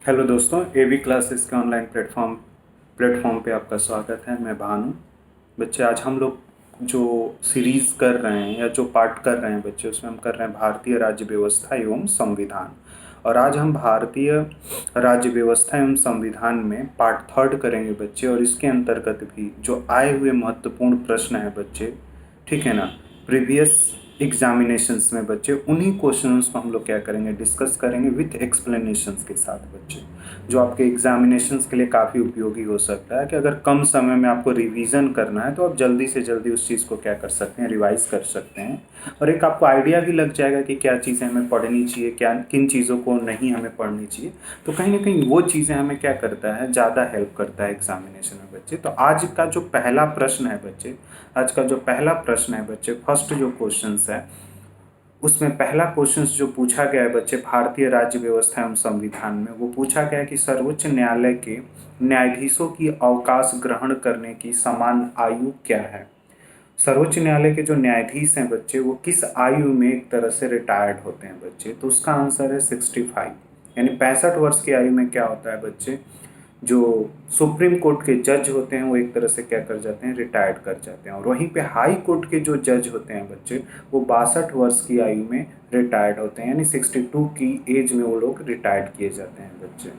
Hello दोस्तों, एवी classes के online platform पे आपका स्वागत है। मैं भानु। बच्चे, आज हम लोग जो सीरीज़ कर रहे हैं या जो पार्ट कर रहे हैं बच्चे, उसमें हम कर रहे हैं भारतीय राज्य व्यवस्था एवं संविधान। और आज हम भारतीय राज्य व्यवस्था एवं संविधान में पार्ट थर्ड करेंगे बच्चे। और इसके अंतर्गत भी जो आए हुए महत्वपूर्ण प्रश्न हैं बच्चे, ठीक है ना, प्रीवियस एग्जामिनेशंस में बच्चे, उन्हीं क्वेश्चंस को हम लोग क्या करेंगे, डिस्कस करेंगे विथ एक्सप्लेनेशंस के साथ बच्चे, जो आपके एग्जामिनेशंस के लिए काफ़ी उपयोगी हो सकता है। कि अगर कम समय में आपको रिवीजन करना है तो आप जल्दी से जल्दी उस चीज़ को क्या कर सकते हैं, रिवाइज कर सकते हैं। और एक आपको आइडिया भी लग जाएगा कि क्या चीज़ें हमें पढ़नी चाहिए, क्या किन चीज़ों को नहीं हमें पढ़नी चाहिए। तो कहीं ना कहीं वो चीज़ें हमें क्या करता है, ज़्यादा हेल्प करता है एग्जामिनेशन में बच्चे। तो आज का जो पहला प्रश्न है बच्चे, आज का जो पहला प्रश्न है बच्चे, फर्स्ट जो क्वेश्चन है, उसमें पहला क्वेश्चन जो पूछा गया है बच्चे, भारतीय राज्य व्यवस्था एवं संविधान में वो पूछा गया है कि सर्वोच्च न्यायालय के न्यायाधीशों की अवकाश ग्रहण करने की समान आयु क्या है। सर्वोच्च न्यायालय के जो न्यायाधीश हैं बच्चे, वो किस आयु में एक तरह से रिटायर्ड होते हैं बच्चे। तो उसका आंसर है 65, यानी 65 वर्ष की आयु में क्या होता है बच्चे, जो सुप्रीम कोर्ट के जज होते हैं वो एक तरह से क्या कर जाते हैं, रिटायर्ड कर जाते हैं। और वहीं पे हाई कोर्ट के जो जज होते हैं बच्चे, वो 62 वर्ष की आयु में रिटायर्ड होते हैं, यानी 62 की एज में वो लोग रिटायर्ड किए जाते हैं बच्चे।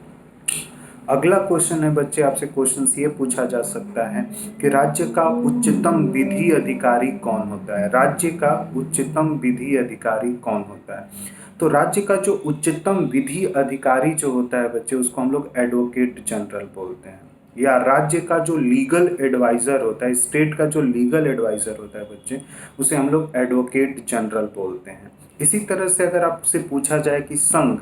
अगला क्वेश्चन है बच्चे, आपसे क्वेश्चन ये पूछा जा सकता है कि राज्य का उच्चतम विधि अधिकारी कौन होता है। राज्य का उच्चतम विधि अधिकारी कौन होता है। तो राज्य का जो उच्चतम विधि अधिकारी जो होता है बच्चे, उसको हम लोग एडवोकेट जनरल बोलते हैं। या राज्य का जो लीगल एडवाइजर होता है, स्टेट का जो लीगल एडवाइजर होता है बच्चे, उसे हम लोग एडवोकेट जनरल बोलते हैं। इसी तरह से अगर आपसे पूछा जाए कि संघ,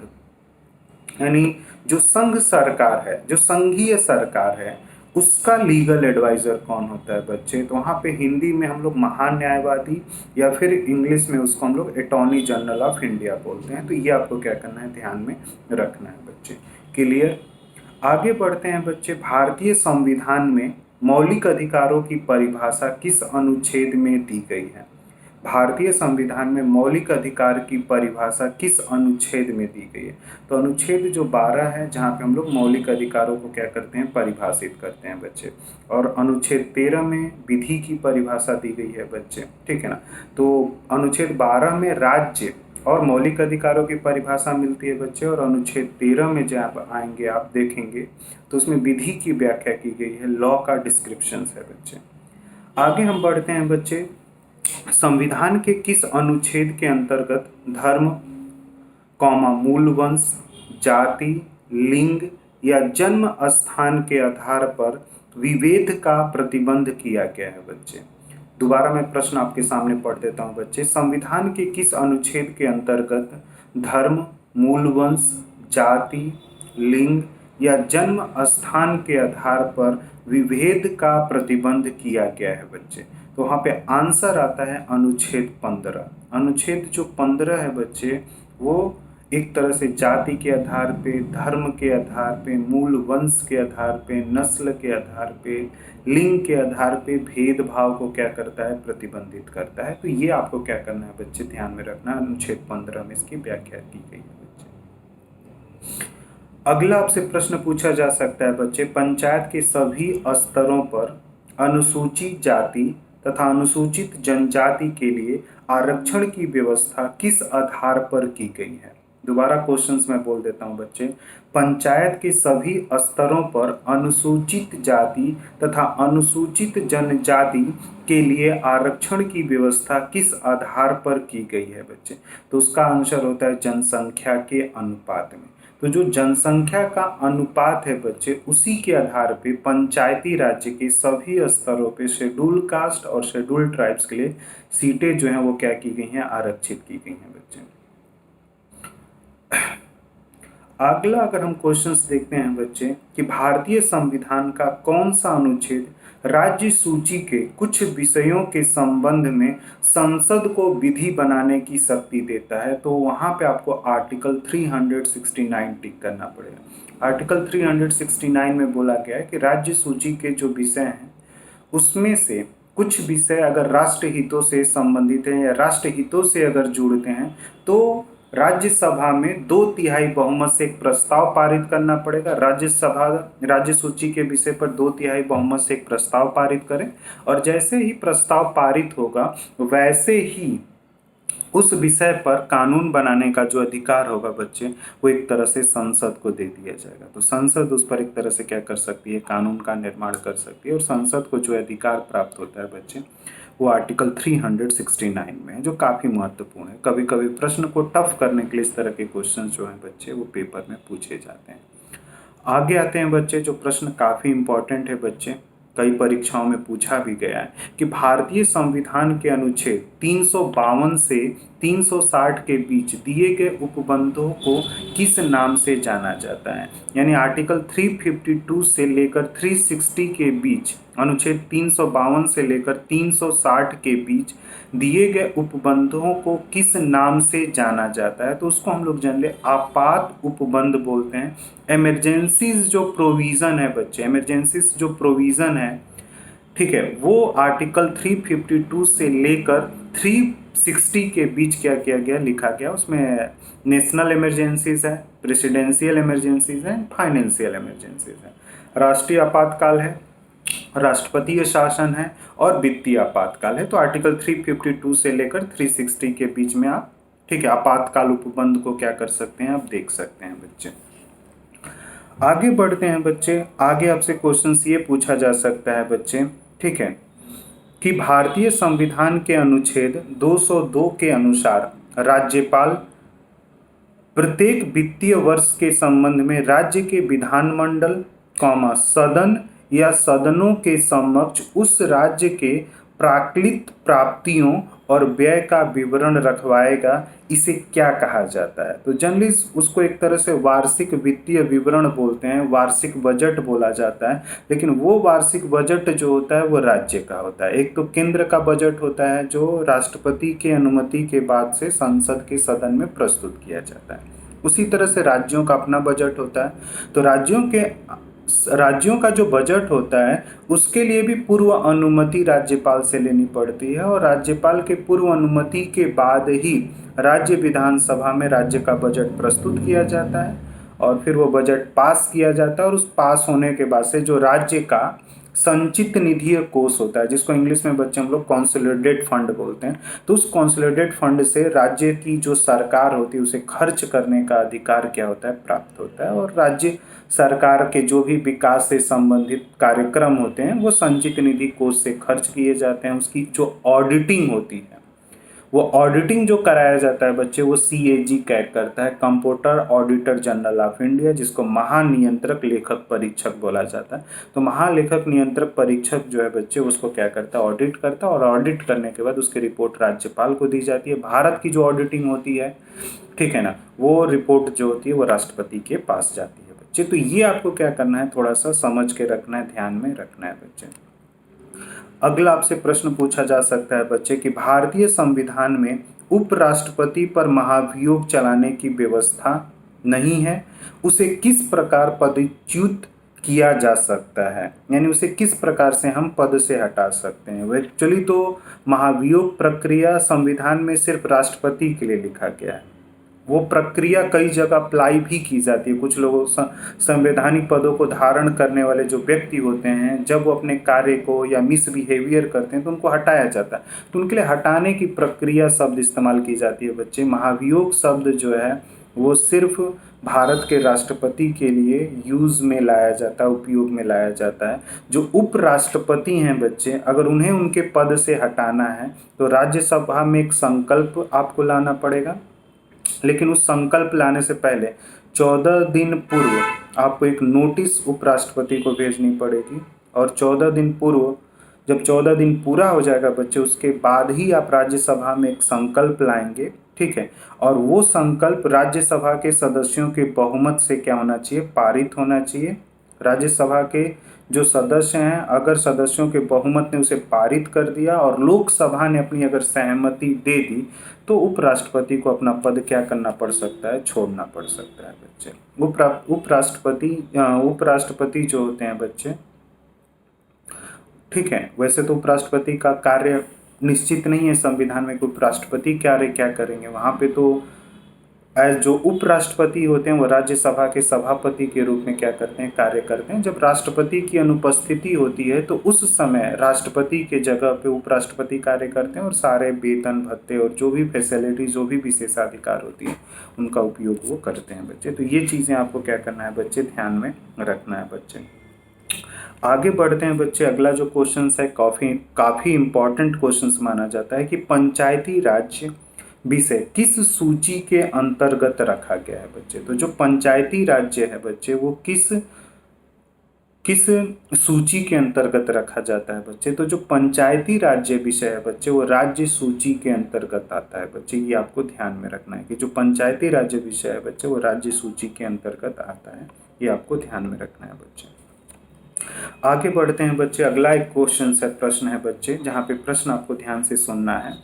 यानी जो संघ सरकार है, जो संघीय सरकार है, उसका लीगल एडवाइजर कौन होता है बच्चे, तो वहाँ पे हिंदी में हम लोग महान न्यायवादी, या फिर इंग्लिश में उसको हम लोग अटॉर्नी जनरल ऑफ इंडिया बोलते हैं। तो ये आपको क्या करना है, ध्यान में रखना है बच्चे। क्लियर। आगे बढ़ते हैं बच्चे। भारतीय संविधान में मौलिक अधिकारों की परिभाषा किस अनुच्छेद में दी गई है। भारतीय संविधान में मौलिक अधिकार की परिभाषा किस अनुच्छेद में दी गई है। तो अनुच्छेद जो 12 है, जहाँ पे हम लोग मौलिक अधिकारों को क्या करते हैं, परिभाषित करते हैं बच्चे। और अनुच्छेद 13 में विधि की परिभाषा दी गई है बच्चे, ठीक है ना। तो अनुच्छेद 12 में राज्य और मौलिक अधिकारों की परिभाषा मिलती है बच्चे, और अनुच्छेद 13 में जब आप आएंगे, आप देखेंगे तो उसमें विधि की व्याख्या की गई है, लॉ का डिस्क्रिप्शन है बच्चे। आगे हम बढ़ते हैं बच्चे। संविधान के किस अनुच्छेद के अंतर्गत धर्म, मूल वंश, जाति, लिंग या जन्म स्थान के आधार पर विभेद का प्रतिबंध किया गया है बच्चे। दोबारा मैं प्रश्न आपके सामने पढ़ देता हूं बच्चे। संविधान के किस अनुच्छेद के अंतर्गत धर्म, मूल वंश, जाति, लिंग या जन्म स्थान के आधार पर विभेद का प्रतिबंध किया गया है बच्चे। तो वहाँ पे आंसर आता है अनुच्छेद 15। अनुच्छेद जो 15 है बच्चे, वो एक तरह से जाति के आधार पे, धर्म के आधार पे, मूल वंश के आधार पे, नस्ल के आधार पे, लिंग के आधार पे भेदभाव को क्या करता है, प्रतिबंधित करता है। तो ये आपको क्या करना है बच्चे, ध्यान में रखना। अनुच्छेद 15 में इसकी व्याख्या की गई है बच्चे। अगला आपसे प्रश्न पूछा जा सकता है बच्चे, पंचायत के सभी स्तरों पर अनुसूचित जाति तथा अनुसूचित जनजाति के लिए आरक्षण की व्यवस्था किस आधार पर की गई है। दोबारा क्वेश्चंस मैं बोल देता हूं बच्चे। पंचायत के सभी स्तरों पर अनुसूचित जाति तथा अनुसूचित जनजाति के लिए आरक्षण की व्यवस्था किस आधार पर की गई है बच्चे। तो उसका आंसर होता है जनसंख्या के अनुपात में। तो जो जनसंख्या का अनुपात है बच्चे, उसी के आधार पे पंचायती राज्य के सभी स्तरों पे शेड्यूल कास्ट और शेड्यूल ट्राइब्स के लिए सीटें जो हैं वो क्या की गई हैं, आरक्षित की गई हैं बच्चे। अगला अगर हम क्वेश्चंस देखते हैं बच्चे कि भारतीय संविधान का कौन सा अनुच्छेद राज्य सूची के कुछ विषयों के संबंध में संसद को विधि बनाने की शक्ति देता है। तो वहां पे आपको आर्टिकल 369 टिक करना पड़ेगा। आर्टिकल 369 में बोला गया है कि राज्य सूची के जो विषय हैं, उसमें से कुछ विषय अगर राष्ट्र हितों से संबंधित हैं या राष्ट्र हितों से अगर जुड़ते हैं, तो राज्यसभा में 2/3 बहुमत से एक प्रस्ताव पारित करना पड़ेगा। राज्यसभा राज्य सूची के विषय पर 2/3 बहुमत से एक प्रस्ताव पारित करें, और जैसे ही प्रस्ताव पारित होगा वैसे ही उस विषय पर कानून बनाने का जो अधिकार होगा बच्चे, वो एक तरह से संसद को दे दिया जाएगा। तो संसद उस पर एक तरह से क्या कर सकती है, कानून का निर्माण कर सकती है। और संसद को जो अधिकार प्राप्त होता है बच्चे, वो आर्टिकल 369 में है, जो काफ़ी महत्वपूर्ण है। कभी कभी प्रश्न को टफ करने के लिए इस तरह के क्वेश्चन जो हैं बच्चे, वो पेपर में पूछे जाते हैं। आगे आते हैं बच्चे, जो प्रश्न काफ़ी इंपॉर्टेंट है बच्चे, कई परीक्षाओं में पूछा भी गया है कि भारतीय संविधान के अनुच्छेद 352 से 360 के बीच दिए गए उपबंधों को किस नाम से जाना जाता है। यानी आर्टिकल 352 से लेकर 360 के बीच, अनुच्छेद 352 से लेकर 360 के बीच दिए गए उपबंधों को किस नाम से जाना जाता है। तो उसको हम लोग जनरली आपात उपबंध बोलते हैं। इमरजेंसीज जो प्रोविज़न है बच्चे, इमरजेंसीज जो प्रोविज़न है, ठीक है, वो आर्टिकल 352 से लेकर 360 के बीच क्या किया गया, लिखा गया। उसमें नेशनल इमरजेंसीज है, प्रेसिडेंशियल इमरजेंसीज है, फाइनेंशियल इमरजेंसीज है, राष्ट्रीय आपातकाल है, राष्ट्रपतीय शासन है, और वित्तीय आपातकाल है। तो आर्टिकल 352 से लेकर 360 के बीच में आप, ठीक है, आपातकाल उपबंध को क्या कर सकते हैं, आप देख सकते हैं बच्चे। आगे बढ़ते हैं बच्चे। आगे आपसे क्वेश्चन ये पूछा जा सकता है बच्चे, ठीक है, कि भारतीय संविधान के अनुच्छेद 202 के अनुसार राज्यपाल प्रत्येक वित्तीय वर्ष के संबंध में राज्य के विधानमंडल, सदन या सदनों के समक्ष उस राज्य के प्राकृतिक प्राप्तियों और व्यय का विवरण रखवाएगा। इसे क्या कहा जाता है? तो जनरली उसको एक तरह से वार्षिक वित्तीय विवरण बोलते हैं, वार्षिक बजट बोला जाता है। लेकिन वो वार्षिक बजट जो होता है वो राज्य का होता है। एक तो केंद्र का बजट होता है जो राष्ट्रपति की अनुमति के बाद से संसद के सदन में प्रस्तुत किया जाता है। उसी तरह से राज्यों का अपना बजट होता है। तो राज्यों का जो बजट होता है उसके लिए भी पूर्व अनुमति राज्यपाल से लेनी पड़ती है, और राज्यपाल के पूर्व अनुमति के बाद ही राज्य विधानसभा में राज्य का बजट प्रस्तुत किया जाता है, और फिर वो बजट पास किया जाता है। और उस पास होने के बाद से जो राज्य का संचित निधि कोष होता है, जिसको इंग्लिश में बच्चे हम लोग कॉन्सोलिडेटेड फंड बोलते हैं, तो उस कॉन्सोलिडेटेड फंड से राज्य की जो सरकार होती है उसे खर्च करने का अधिकार क्या होता है, प्राप्त होता है। और राज्य सरकार के जो भी विकास से संबंधित कार्यक्रम होते हैं वो संचित निधि कोष से खर्च किए जाते हैं। उसकी जो ऑडिटिंग होती है, वो ऑडिटिंग जो कराया जाता है बच्चे, वो CAG कैग करता है, computer auditor general of India, जिसको महानियंत्रक लेखक परीक्षक बोला जाता है। तो महालेखक नियंत्रक परीक्षक जो है बच्चे, उसको क्या करता है, ऑडिट करता है, और ऑडिट करने के बाद उसकी रिपोर्ट राज्यपाल को दी जाती है। भारत की जो ऑडिटिंग होती है, ठीक है ना, वो रिपोर्ट जो होती है वो राष्ट्रपति के पास जाती है बच्चे। तो ये आपको क्या करना है, थोड़ा सा समझ के रखना है, ध्यान में रखना है बच्चे। अगला आपसे प्रश्न पूछा जा सकता है बच्चे कि भारतीय संविधान में उपराष्ट्रपति पर महाभियोग चलाने की व्यवस्था नहीं है, उसे किस प्रकार पदच्युत किया जा सकता है, यानी उसे किस प्रकार से हम पद से हटा सकते हैं। एक्चुअली तो महाभियोग प्रक्रिया संविधान में सिर्फ राष्ट्रपति के लिए लिखा गया है। वो प्रक्रिया कई जगह अप्लाई भी की जाती है। कुछ लोगों संवैधानिक पदों को धारण करने वाले जो व्यक्ति होते हैं, जब वो अपने कार्य को या मिसबिहेवियर करते हैं तो उनको हटाया जाता है। तो उनके लिए हटाने की प्रक्रिया शब्द इस्तेमाल की जाती है बच्चे। महाभियोग शब्द जो है वो सिर्फ भारत के राष्ट्रपति के लिए यूज़ में लाया जाता है, उपयोग में लाया जाता है। जो उपराष्ट्रपति हैं बच्चे, अगर उन्हें उनके पद से हटाना है तो राज्यसभा में एक संकल्प आपको लाना पड़ेगा। लेकिन उस संकल्प लाने से पहले 14 दिन पूर्व आपको एक नोटिस उपराष्ट्रपति को भेजनी पड़ेगी, और 14 दिन पूर्व, जब 14 दिन पूरा हो जाएगा बच्चे, उसके बाद ही आप राज्यसभा में एक संकल्प लाएंगे, ठीक है। और वो संकल्प राज्यसभा के सदस्यों के बहुमत से क्या होना चाहिए, पारित होना चाहिए। राज्यसभा के जो सदस्य हैं, अगर सदस्यों के बहुमत ने उसे पारित कर दिया और लोकसभा ने अपनी अगर सहमति दे दी, तो उपराष्ट्रपति को अपना पद क्या करना पड़ सकता है, छोड़ना पड़ सकता है बच्चे। उपराष्ट्रपति जो होते हैं बच्चे, ठीक है, वैसे तो उपराष्ट्रपति का कार्य निश्चित नहीं है संविधान में कि उपराष्ट्रपति क्या करेंगे। वहाँ पे तो जो उपराष्ट्रपति होते हैं वो राज्यसभा के सभापति के रूप में क्या करते हैं, कार्य करते हैं। जब राष्ट्रपति की अनुपस्थिति होती है तो उस समय राष्ट्रपति के जगह पे उपराष्ट्रपति कार्य करते हैं और सारे वेतन भत्ते और जो भी फैसिलिटी, जो भी विशेषाधिकार होती है उनका उपयोग वो करते हैं बच्चे। तो ये चीज़ें आपको क्या करना है बच्चे, ध्यान में रखना है बच्चे। आगे बढ़ते हैं बच्चे। अगला जो क्वेश्चन है काफ़ी इंपॉर्टेंट क्वेश्चन माना जाता है कि पंचायती राज विषय किस सूची के अंतर्गत रखा गया है बच्चे। तो जो पंचायती राज्य है बच्चे वो किस सूची के अंतर्गत रखा जाता है बच्चे। तो जो पंचायती राज्य विषय है बच्चे वो राज्य सूची के अंतर्गत आता है बच्चे। ये आपको ध्यान में रखना है कि जो पंचायती राज्य विषय है बच्चे वो राज्य सूची के अंतर्गत आता है। ये आपको ध्यान में रखना है बच्चे। आगे बढ़ते हैं बच्चे। अगला एक प्रश्न है बच्चे, जहाँ पे प्रश्न आपको ध्यान से सुनना है।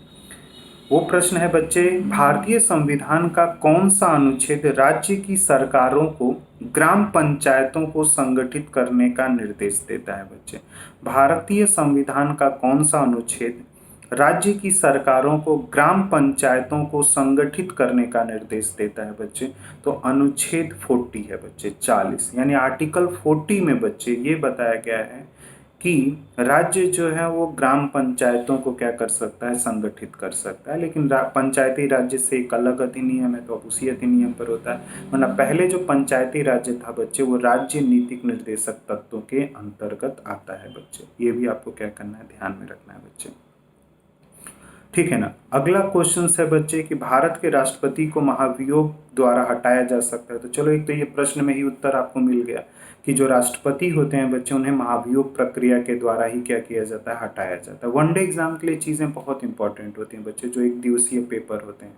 वो प्रश्न है बच्चे, भारतीय संविधान का कौन सा अनुच्छेद राज्य की सरकारों को ग्राम पंचायतों को संगठित करने का निर्देश देता है बच्चे। भारतीय संविधान का कौन सा अनुच्छेद राज्य की सरकारों को ग्राम पंचायतों को संगठित करने का निर्देश देता है बच्चे। तो अनुच्छेद 40 है बच्चे, 40 यानी आर्टिकल 40 में बच्चे ये बताया गया है कि राज्य जो है वो ग्राम पंचायतों को क्या कर सकता है, संगठित कर सकता है। लेकिन पंचायती राज्य से एक अलग अधिनियम है तो अब उसी अधिनियम पर होता है। वरना पहले जो पंचायती राज्य था बच्चे वो राज्य नीतिक निर्देशक तत्वों के अंतर्गत आता है बच्चे। ये भी आपको क्या करना है, ध्यान में रखना है बच्चे। ठीक है ना। अगला क्वेश्चन है बच्चे कि भारत के राष्ट्रपति को महाभियोग द्वारा हटाया जा सकता है। तो चलो, एक तो ये प्रश्न में ही उत्तर आपको मिल गया कि जो राष्ट्रपति होते हैं बच्चे उन्हें महाभियोग प्रक्रिया के द्वारा ही क्या किया जाता है, हटाया जाता है। वनडे एग्जाम के लिए चीज़ें बहुत इंपॉर्टेंट होती हैं बच्चे, जो एक दिवसीय पेपर होते हैं।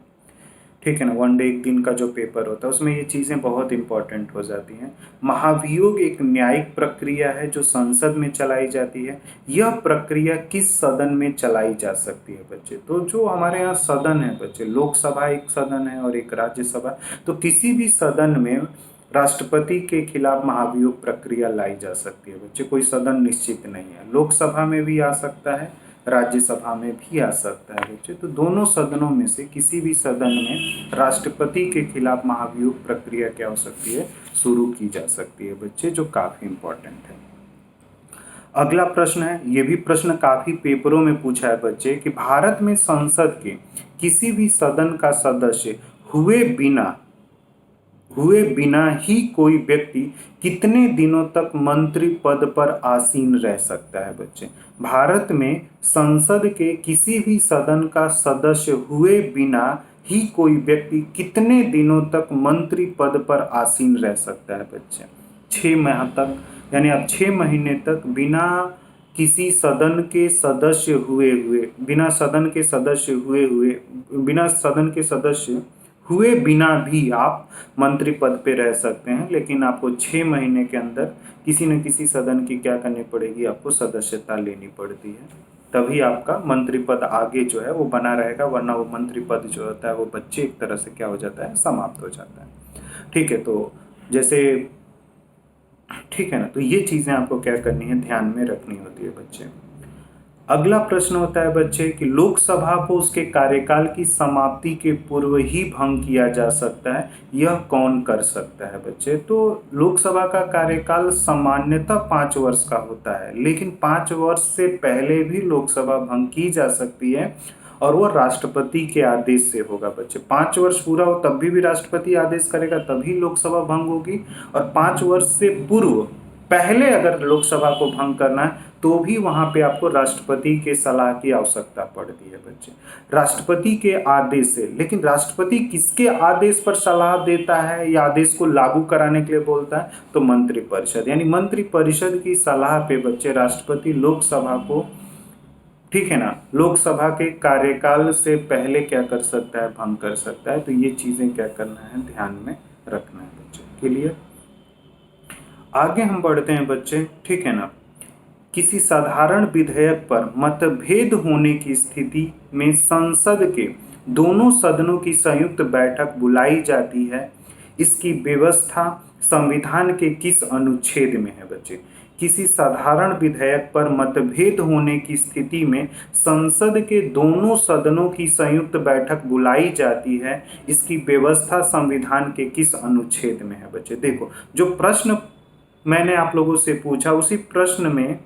ठीक है ना, वनडे एक दिन का जो पेपर होता है उसमें ये चीज़ें बहुत इंपॉर्टेंट हो जाती हैं। महाभियोग एक न्यायिक प्रक्रिया है जो संसद में चलाई जाती है। यह प्रक्रिया किस सदन में चलाई जा सकती है बच्चे। तो जो हमारे यहाँ सदन है बच्चे, लोकसभा एक सदन है और एक राज्यसभा, तो किसी भी सदन में राष्ट्रपति के खिलाफ महाभियोग प्रक्रिया लाई जा सकती है बच्चे। कोई सदन निश्चित नहीं है, लोकसभा में भी आ सकता है, राज्यसभा में भी आ सकता है बच्चे। तो दोनों सदनों में से किसी भी सदन में राष्ट्रपति के खिलाफ महाभियोग प्रक्रिया क्या हो सकती है, शुरू की जा सकती है बच्चे, जो काफ़ी इंपॉर्टेंट है। अगला प्रश्न है, ये भी प्रश्न काफ़ी पेपरों में पूछा है बच्चे कि भारत में संसद के किसी भी सदन का सदस्य हुए बिना ही कोई व्यक्ति कितने दिनों तक मंत्री पद पर आसीन रह सकता है बच्चे। भारत में संसद के किसी भी सदन का सदस्य हुए बिना ही कोई व्यक्ति कितने दिनों तक मंत्री पद पर आसीन रह सकता है बच्चे। 6 माह तक, यानी आप 6 महीने तक बिना किसी सदन के सदस्य बिना सदन के सदस्य हुए बिना भी आप मंत्री पद पे रह सकते हैं। लेकिन आपको 6 महीने के अंदर किसी न किसी सदन की क्या करनी पड़ेगी, आपको सदस्यता लेनी पड़ती है, तभी आपका मंत्री पद आगे जो है वो बना रहेगा। वरना वो मंत्री पद जो होता है वो बच्चे एक तरह से क्या हो जाता है, समाप्त हो जाता है। ठीक है, तो जैसे ठीक है ना, तो ये चीज़ें आपको क्या करनी है, ध्यान में रखनी होती है बच्चे। अगला प्रश्न होता है बच्चे कि लोकसभा को उसके कार्यकाल की समाप्ति के पूर्व ही भंग किया जा सकता है, यह कौन कर सकता है बच्चे। तो लोकसभा का कार्यकाल सामान्यतः 5 वर्ष का होता है, लेकिन 5 वर्ष से पहले भी लोकसभा भंग की जा सकती है और वो राष्ट्रपति के आदेश से होगा बच्चे। 5 वर्ष पूरा हो तब भी राष्ट्रपति आदेश करेगा, तभी लोकसभा भंग होगी। और 5 वर्ष से पूर्व पहले अगर लोकसभा को भंग करना है तो भी वहां पे आपको राष्ट्रपति के सलाह की आवश्यकता पड़ती है बच्चे, राष्ट्रपति के आदेश से। लेकिन राष्ट्रपति किसके आदेश पर सलाह देता है या आदेश को लागू कराने के लिए बोलता है, तो मंत्रिपरिषद, यानी मंत्रिपरिषद की सलाह पे बच्चे राष्ट्रपति लोकसभा को, ठीक है ना, लोकसभा के कार्यकाल से पहले क्या कर सकता है, भंग कर सकता है। तो ये चीजें क्या करना है, ध्यान में रखना है बच्चे। क्लियर। आगे हम बढ़ते हैं बच्चे, ठीक है ना। किसी साधारण विधेयक पर मतभेद होने की स्थिति में संसद के दोनों सदनों की संयुक्त बैठक बुलाई जाती है। इसकी व्यवस्था संविधान के किस अनुच्छेद में है बच्चे। किसी साधारण विधेयक पर मतभेद होने की स्थिति में संसद के दोनों सदनों की संयुक्त बैठक बुलाई जाती है, इसकी व्यवस्था संविधान के किस अनुच्छेद में है बच्चे? देखो, जो प्रश्न मैंने आप लोगों से पूछा उसी प्रश्न में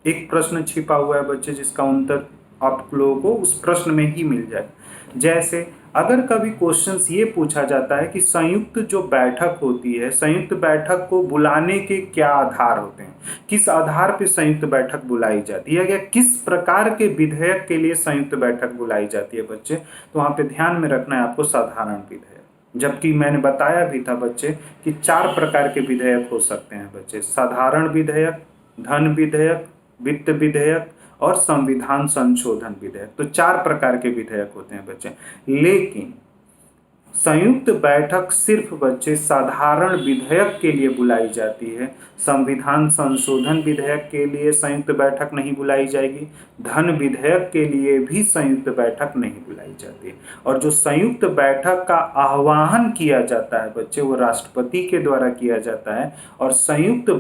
एक प्रश्न छिपा हुआ है बच्चे, जिसका उत्तर आप लोगों को उस प्रश्न में ही मिल जाए। जैसे अगर कभी क्वेश्चंस ये पूछा जाता है कि संयुक्त जो बैठक होती है, संयुक्त बैठक को बुलाने के क्या आधार होते हैं, किस आधार पर संयुक्त बैठक बुलाई जाती है, या किस प्रकार के विधेयक के लिए संयुक्त बैठक बुलाई जाती है बच्चे, तो वहां पे ध्यान में रखना है आपको साधारण विधेयक। जबकि मैंने बताया भी था बच्चे कि 4 प्रकार के विधेयक हो सकते हैं बच्चे: साधारण विधेयक, धन विधेयक, वित्त विधेयक और संविधान संशोधन विधेयक। तो 4 प्रकार के विधेयक होते हैं बच्चे। लेकिन संयुक्त बैठक सिर्फ बच्चे साधारण विधेयक के लिए बुलाई जाती है, संविधान संशोधन विधेयक के लिए संयुक्त बैठक नहीं बुलाई जाएगी, धन विधेयक के लिए भी संयुक्त बैठक नहीं बुलाई जाती। और जो संयुक्त बैठक का आह्वान किया जाता है बच्चे, वो राष्ट्रपति के द्वारा किया जाता है। और संयुक्त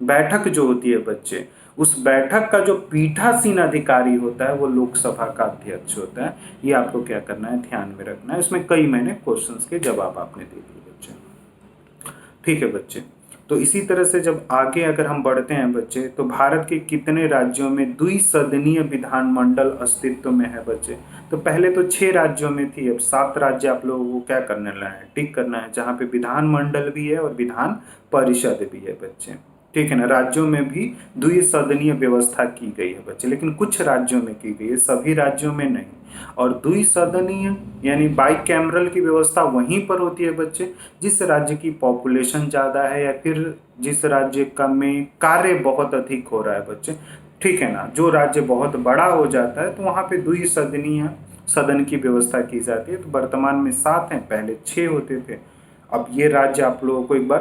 बैठक जो होती है बच्चे, उस बैठक का जो पीठासीन अधिकारी होता है वो लोकसभा का अध्यक्ष होता है। ये आपको क्या करना है, ध्यान में रखना है। इसमें कई मैंने क्वेश्चंस के जवाब आपने दे दिए बच्चे। ठीक है बच्चे, तो इसी तरह से जब आगे अगर हम बढ़ते हैं बच्चे, तो भारत के कितने राज्यों में द्विसदनीय विधानमंडल अस्तित्व में है बच्चे? तो पहले तो 6 राज्यों में थी, अब 7 राज्य आप लोगों को क्या करने है, टिक करना है, जहाँ पे विधानमंडल भी है और विधान परिषद भी है बच्चे। ठीक है ना, राज्यों में भी द्विसदनीय व्यवस्था की गई है बच्चे, लेकिन कुछ राज्यों में की गई है, सभी राज्यों में नहीं। और द्विसदनीय यानी बाइकैमरल की व्यवस्था वहीं पर होती है बच्चे जिस राज्य की पॉपुलेशन ज़्यादा है, या फिर जिस राज्य का में कार्य बहुत अधिक हो रहा है बच्चे। ठीक है ना, जो राज्य बहुत बड़ा हो जाता है तो वहाँ पे द्विसदनीय सदन की व्यवस्था की जाती है। तो वर्तमान में 7 हैं, पहले 6 होते थे। अब ये राज्य आप लोगों को एक बार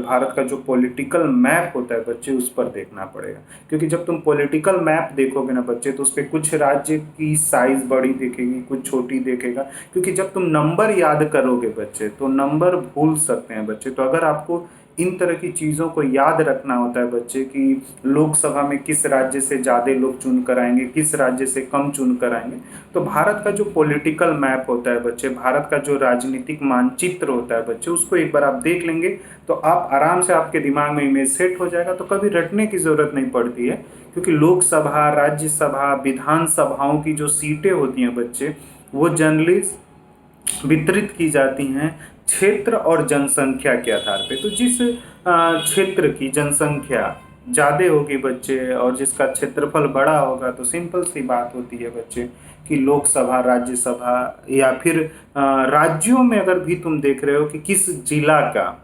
भारत का जो पॉलिटिकल मैप होता है बच्चे, उस पर देखना पड़ेगा। क्योंकि जब तुम पॉलिटिकल मैप देखोगे ना बच्चे, तो उस पर कुछ राज्य की साइज बड़ी दिखेगी, कुछ छोटी दिखेगा। क्योंकि जब तुम नंबर याद करोगे बच्चे, तो नंबर भूल सकते हैं बच्चे। तो अगर आपको इन तरह की चीज़ों को याद रखना होता है बच्चे कि लोकसभा में किस राज्य से ज़्यादा लोग चुन कर आएंगे, किस राज्य से कम चुन कर आएंगे, तो भारत का जो पॉलिटिकल मैप होता है बच्चे, भारत का जो राजनीतिक मानचित्र होता है बच्चे, उसको एक बार आप देख लेंगे तो आप आराम से, आपके दिमाग में इमेज सेट हो जाएगा। तो कभी रटने की ज़रूरत नहीं पड़ती है, क्योंकि लोकसभा, राज्यसभा, विधानसभाओं की जो सीटें होती हैं बच्चे, वो जनरली वितरित की जाती हैं क्षेत्र और जनसंख्या के आधार पे। तो जिस क्षेत्र की जनसंख्या ज़्यादा होगी बच्चे और जिसका क्षेत्रफल बड़ा होगा, तो सिंपल सी बात होती है बच्चे कि लोकसभा, राज्यसभा, या फिर राज्यों में अगर भी तुम देख रहे हो कि किस जिला का,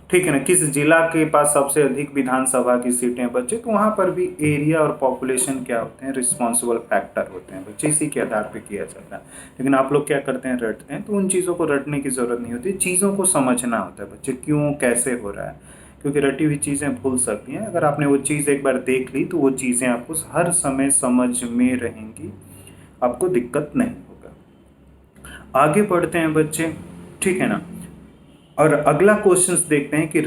ठीक है ना, किस जिला के पास सबसे अधिक विधानसभा की सीटें बच्चे, तो वहाँ पर भी एरिया और पॉपुलेशन क्या होते हैं, रिस्पॉन्सिबल फैक्टर होते हैं बच्चे, इसी के आधार पे किया जाता है। लेकिन आप लोग क्या करते हैं, रटते हैं। तो उन चीज़ों को रटने की ज़रूरत नहीं होती, चीज़ों को समझना होता है बच्चे, क्यों कैसे हो रहा है। क्योंकि रटी हुई चीज़ें भूल सकती हैं, अगर आपने वो चीज़ एक बार देख ली तो वो चीज़ें आपको हर समय समझ में रहेंगी, आपको दिक्कत नहीं होगा। आगे बढ़ते हैं बच्चे, ठीक है ना। और अगला क्वेश्चन देखते हैं कि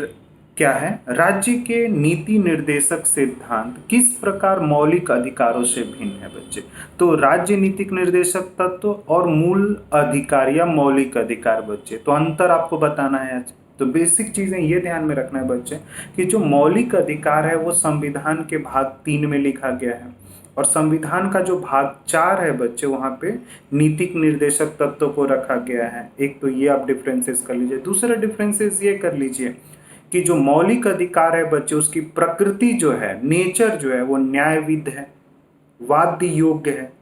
क्या है, राज्य के नीति निर्देशक सिद्धांत किस प्रकार मौलिक अधिकारों से भिन्न है बच्चे? तो राज्य नीतिक निर्देशक तत्व और मूल अधिकार या मौलिक अधिकार बच्चे, तो अंतर आपको बताना है। तो बेसिक चीजें ये ध्यान में रखना है बच्चे कि जो मौलिक अधिकार है वो संविधान के भाग 3 में लिखा गया है, और संविधान का जो भाग 4 है बच्चे, वहाँ पे नीतिक निर्देशक तत्व को रखा गया है। एक तो ये आप डिफरेंसेस कर लीजिए। दूसरा डिफरेंसेस ये कर लीजिए कि जो मौलिक अधिकार है बच्चे, उसकी प्रकृति जो है, नेचर जो है, वो न्यायविध है, वाद्य योग्य है।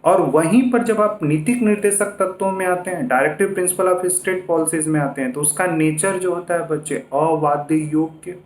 और वहीं पर जब आप नीतिक निर्देशक तत्वों में आते हैं, directive principle of state policies में आते हैं, तो उसका नेचर जो होता है बच्चे, अवाद्य योग्य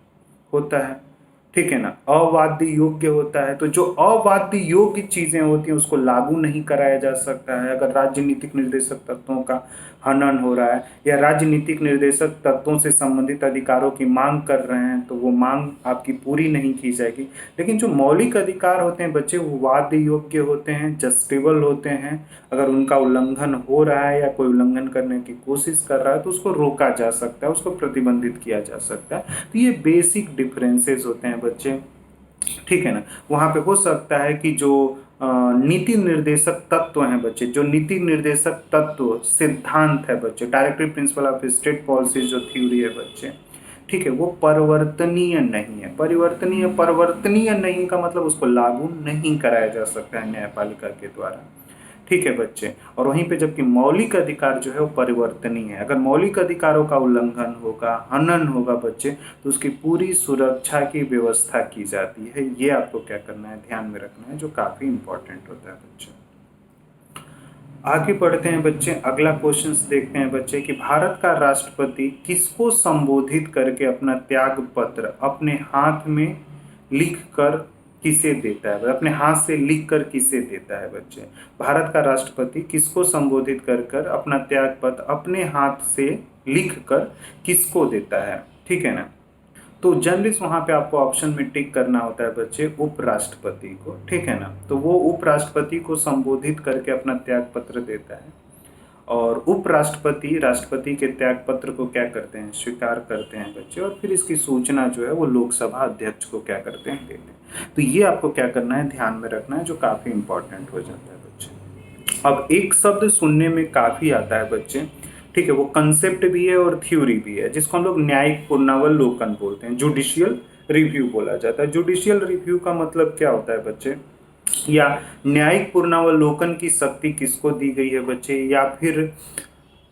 होता है। ठीक है ना, अवाद्य योग्य होता है। तो जो अवाद्य योग्य चीजें होती हैं उसको लागू नहीं कराया जा सकता है अगर राजनीतिक निर्देशक तत्वों का हनन हो रहा है, या राजनीतिक निर्देशक तत्वों से संबंधित अधिकारों की मांग कर रहे हैं, तो वो मांग आपकी पूरी नहीं की जाएगी। लेकिन जो मौलिक अधिकार होते हैं बच्चे, वो वाद योग्य होते हैं, जस्टिबल होते हैं। अगर उनका उल्लंघन हो रहा है या कोई उल्लंघन करने की कोशिश कर रहा है तो उसको रोका जा सकता है, उसको प्रतिबंधित किया जा सकता है। तो ये बेसिक डिफरेंसेस होते हैं बच्चे, ठीक है ना। वहां पे हो सकता है कि जो नीति निर्देशक तत्व हैं बच्चे, जो नीति निर्देशक तत्व सिद्धांत है बच्चे, directive principle of state policy जो थ्योरी है बच्चे, ठीक है, वो परिवर्तनीय नहीं है। परिवर्तनीय नहीं का मतलब उसको लागू नहीं कराया जा सकता है न्यायपालिका के द्वारा, ठीक है बच्चे। और वहीं पे जबकि मौलिक अधिकार जो है वो परिवर्तनीय है। अगर मौलिक अधिकारों का उल्लंघन होगा, हनन होगा बच्चे, तो उसकी पूरी सुरक्षा की व्यवस्था की जाती है। ये आपको क्या करना है, ध्यान में रखना है, जो काफी इंपॉर्टेंट होता है बच्चे। आगे बढ़ते हैं बच्चे, अगला क्वेश्चन देखते हैं बच्चे कि भारत का राष्ट्रपति किसको संबोधित करके अपना त्याग पत्र अपने हाथ में लिख कर किसे देता है, अपने हाथ से लिख कर किसे देता है बच्चे। भारत का राष्ट्रपति किसको संबोधित कर कर अपना त्याग पत्र अपने हाथ से लिख कर किसको देता है, ठीक है ना। तो जनरली वहां पे आपको ऑप्शन में टिक करना होता है बच्चे उपराष्ट्रपति को, ठीक है ना। तो वो उपराष्ट्रपति को संबोधित करके अपना त्याग पत्र देता है, और उपराष्ट्रपति राष्ट्रपति के त्याग पत्र को क्या करते हैं, स्वीकार करते हैं बच्चे, और फिर इसकी सूचना जो है वो लोकसभा अध्यक्ष को क्या करते हैं, देते हैं। तो ये आपको क्या करना है, ध्यान में रखना है, जो काफी इंपॉर्टेंट हो जाता है बच्चे। अब एक शब्द सुनने में काफी आता है बच्चे, ठीक है, वो कंसेप्ट भी है और थ्योरी भी है, जिसको हम लोग न्यायिक पुनरावलोकन बोलते हैं, जुडिशियल रिव्यू बोला जाता है। जुडिशियल रिव्यू का मतलब क्या होता है बच्चे, या न्यायिक पुनरावलोकन की शक्ति किसको दी गई है बच्चे, या फिर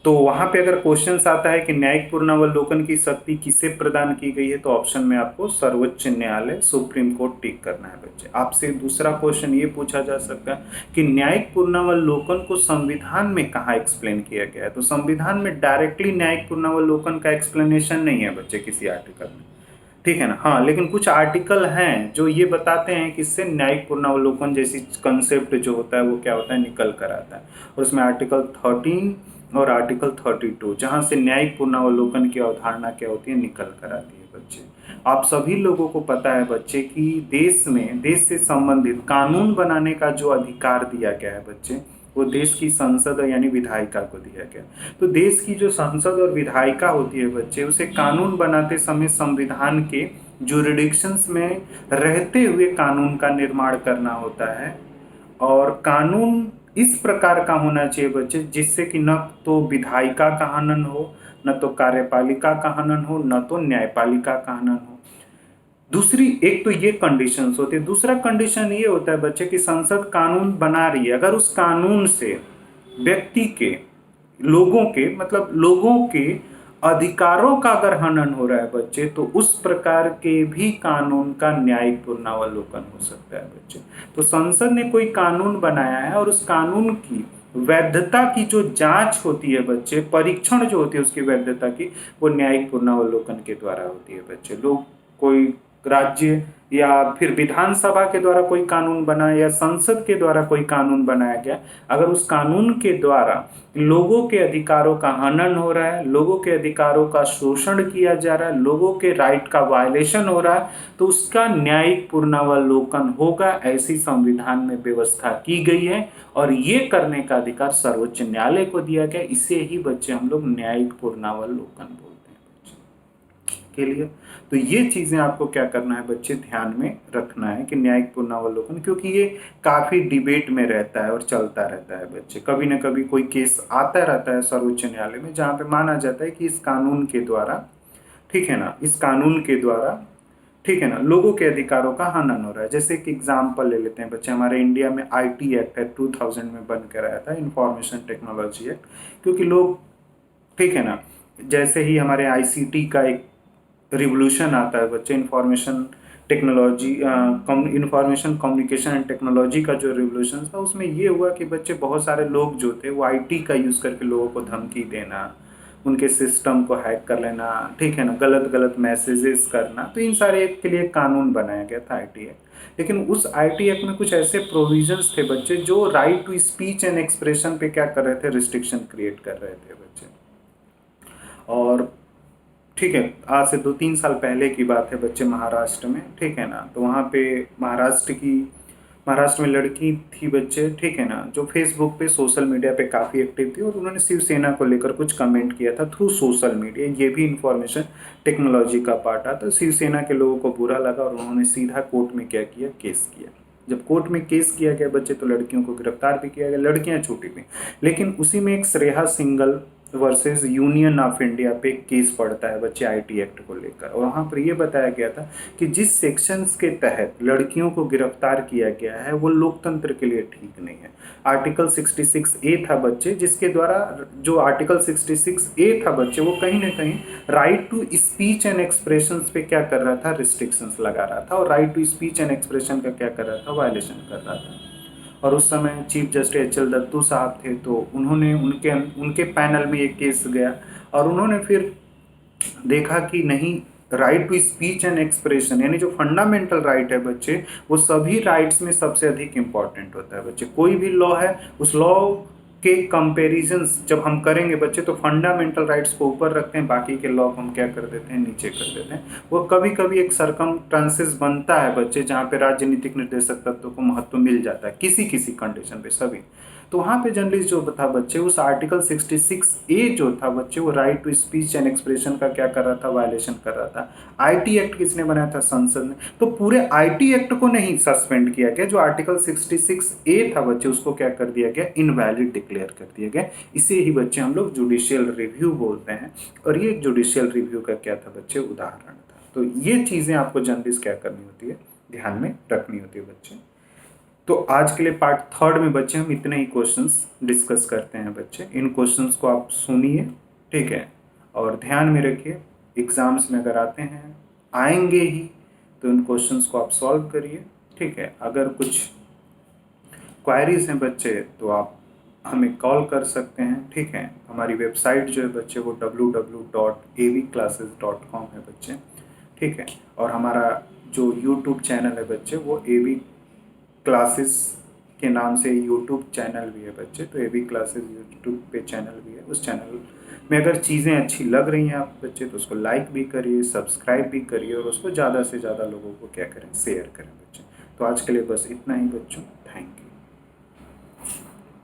तो वहां पे अगर क्वेश्चन आता है कि न्यायिक पुनरावलोकन की शक्ति किसे प्रदान की गई है, तो ऑप्शन में आपको सर्वोच्च न्यायालय, सुप्रीम कोर्ट टिक करना है बच्चे। आपसे दूसरा क्वेश्चन ये पूछा जा सकता है कि न्यायिक पुनरावलोकन को संविधान में कहाँ एक्सप्लेन किया गया है। तो संविधान में डायरेक्टली न्यायिक पुनरावलोकन का एक्सप्लेनेशन नहीं है बच्चे किसी आर्टिकल में, ठीक है ना। हाँ, लेकिन कुछ आर्टिकल हैं जो ये बताते हैं कि इससे न्यायिक पुनरावलोकन जैसी कंसेप्ट जो होता है वो क्या होता है, निकल कर आता है। और उसमें आर्टिकल 13 और आर्टिकल 32, जहां से न्यायिक पुनरावलोकन की अवधारणा क्या होती है, निकल कर आती है बच्चे। आप सभी लोगों को पता है बच्चे कि देश में देश से संबंधित कानून बनाने का जो अधिकार दिया गया है बच्चे, वो देश की संसद यानी विधायिका को दिया गया। तो देश की जो संसद और विधायिका होती है बच्चे, उसे कानून बनाते समय संविधान के जुरिडिक्शंस में रहते हुए कानून का निर्माण करना होता है। और कानून इस प्रकार का होना चाहिए बच्चे जिससे कि न तो विधायिका का हनन हो, न तो कार्यपालिका का हनन हो, न तो न्यायपालिका का हनन हो। दूसरी एक तो ये कंडीशंस होती है। दूसरा कंडीशन ये होता है बच्चे कि संसद कानून बना रही है, अगर उस कानून से व्यक्ति के, लोगों के, मतलब लोगों के अधिकारों का अगर हनन हो रहा है बच्चे, तो उस प्रकार के भी कानून का न्यायिक पुनरावलोकन हो सकता है बच्चे। तो संसद ने कोई कानून बनाया है और उस कानून की वैधता की जो जांच होती है बच्चे, परीक्षण जो होती है उसकी वैधता की, वो न्यायिक पुनरावलोकन के द्वारा होती है बच्चे। लोग कोई राज्य या फिर विधानसभा के द्वारा कोई कानून बना या संसद के द्वारा कोई कानून बनाया गया, अगर उस कानून के द्वारा लोगों के अधिकारों का हनन हो रहा है, लोगों के अधिकारों का शोषण किया जा रहा है, लोगों के राइट का वायलेशन हो रहा है, तो उसका न्यायिक पुनरावलोकन होगा। ऐसी संविधान में व्यवस्था की गई है और ये करने का अधिकार सर्वोच्च न्यायालय को दिया गया। इसे ही बच्चे हम लोग न्यायिक पुनरावलोकन बोलते हैं बच्चे के लिए। तो ये चीजें आपको क्या करना है बच्चे, ध्यान में रखना है कि न्यायिक पुनरावलोकन, क्योंकि ये काफी डिबेट में रहता है और चलता रहता है बच्चे। कभी ना कभी कोई केस आता रहता है सर्वोच्च न्यायालय में जहाँ पे माना जाता है कि इस कानून के द्वारा, ठीक है ना, इस कानून के द्वारा, ठीक है ना, लोगों के अधिकारों का हनन हो रहा है। जैसे कि एग्जाम्पल ले लेते हैं बच्चे, हमारे इंडिया में IT एक्ट है 2000 में बन कर आया था, इंफॉर्मेशन टेक्नोलॉजी एक्ट। क्योंकि लोग, ठीक है ना, जैसे ही हमारे ICT का एक रिवोल्यूशन आता है बच्चे, information technology, information communication and technology का जो रिवोल्यूशन था, उसमें ये हुआ कि बच्चे बहुत सारे लोग जो थे वो IT का यूज़ करके लोगों को धमकी देना, उनके सिस्टम को हैक कर लेना, ठीक है ना, गलत गलत मैसेजेस करना, तो इन सारे के लिए कानून बनाया गया था आईटी एक्ट। लेकिन उस आईटी एक्ट में कुछ ऐसे प्रोविजंस थे बच्चे जो right to speech and expression पे क्या कर रहे थे, रिस्ट्रिक्शन क्रिएट कर रहे थे बच्चे। और ठीक है, आज से 2-3 साल पहले की बात है बच्चे, महाराष्ट्र में, ठीक है ना, तो वहाँ पे महाराष्ट्र में लड़की थी बच्चे, ठीक है ना, जो फेसबुक पे सोशल मीडिया पे काफ़ी एक्टिव थी और उन्होंने शिवसेना को लेकर कुछ कमेंट किया था थ्रू सोशल मीडिया। ये भी इंफॉर्मेशन टेक्नोलॉजी का पार्ट आता, तो शिवसेना के लोगों को बुरा लगा और उन्होंने सीधा कोर्ट में क्या किया, केस किया। जब कोर्ट में केस किया गया बच्चे, तो लड़कियों को गिरफ्तार भी किया गया, लड़कियां छूटी भी। लेकिन उसी में एक Shreya single versus union of India पे केस पड़ता है बच्चे आईटी एक्ट को लेकर, और वहाँ पर ये बताया गया था कि जिस सेक्शंस के तहत लड़कियों को गिरफ्तार किया गया है वो लोकतंत्र के लिए ठीक नहीं है। आर्टिकल 66A था बच्चे, जिसके द्वारा जो आर्टिकल 66A था बच्चे, वो कहीं ना कहीं right to speech and expression पे क्या कर रहा था, रिस्ट्रिक्शंस लगा रहा था, और right to speech and expression का क्या कर रहा था, वायलेशन कर रहा था। और उस समय चीफ जस्टिस एच.एल. दत्तू साहब थे, तो उन्होंने उनके उनके पैनल में ये केस गया और उन्होंने फिर देखा कि नहीं, right to speech and expression यानी जो फंडामेंटल राइट है बच्चे, वो सभी राइट्स में सबसे अधिक इम्पॉर्टेंट होता है बच्चे। कोई भी लॉ है, उस लॉ के कंपेरिजन्स जब हम करेंगे बच्चे, तो फंडामेंटल राइट्स को ऊपर रखते हैं, बाकी के लॉ को हम क्या कर देते हैं, नीचे कर देते हैं। वो कभी कभी एक सरकमस्टांसेस बनता है बच्चे, जहाँ पे राजनीतिक निर्देशक तत्वों को महत्व मिल जाता है किसी किसी कंडीशन पे, सभी। तो वहाँ पे जर्नलिस्ट जो था बच्चे, उस आर्टिकल 66A जो था बच्चे, वो right to speech and expression का क्या कर रहा था, वायलेशन कर रहा था। आईटी एक्ट किसने बनाया था, संसद ने। तो पूरे आईटी एक्ट को नहीं सस्पेंड किया गया, जो आर्टिकल 66A था बच्चे, उसको क्या कर दिया गया, इनवैलिड डिक्लेयर कर दिया गया। इसे ही बच्चे हम लोग जुडिशियल रिव्यू बोलते हैं, और ये जुडिशियल रिव्यू का क्या था बच्चे, उदाहरण था। तो ये चीज़ें आपको जर्नलिस्ट क्या करनी होती है, ध्यान में रखनी होती है बच्चे। तो आज के लिए पार्ट 3 में बच्चे हम इतने ही क्वेश्चंस डिस्कस करते हैं बच्चे। इन क्वेश्चंस को आप सुनिए, ठीक है, और ध्यान में रखिए, एग्जाम्स में अगर आते हैं, आएंगे ही, तो इन क्वेश्चंस को आप सॉल्व करिए, ठीक है। अगर कुछ क्वायरीज हैं बच्चे, तो आप हमें कॉल कर सकते हैं, ठीक है। हमारी वेबसाइट जो है बच्चे, वो www.avclasses.com है बच्चे, ठीक है। और हमारा जो यूट्यूब चैनल है बच्चे, वो AV क्लासेस के नाम से यूट्यूब चैनल भी है बच्चे। तो AV क्लासेस यूट्यूब पे चैनल भी है, उस चैनल में अगर चीज़ें अच्छी लग रही हैं आप बच्चे, तो उसको लाइक भी करिए, सब्सक्राइब भी करिए, और उसको ज़्यादा से ज़्यादा लोगों को क्या करें, शेयर करें बच्चे। तो आज के लिए बस इतना ही बच्चों, थैंक यू।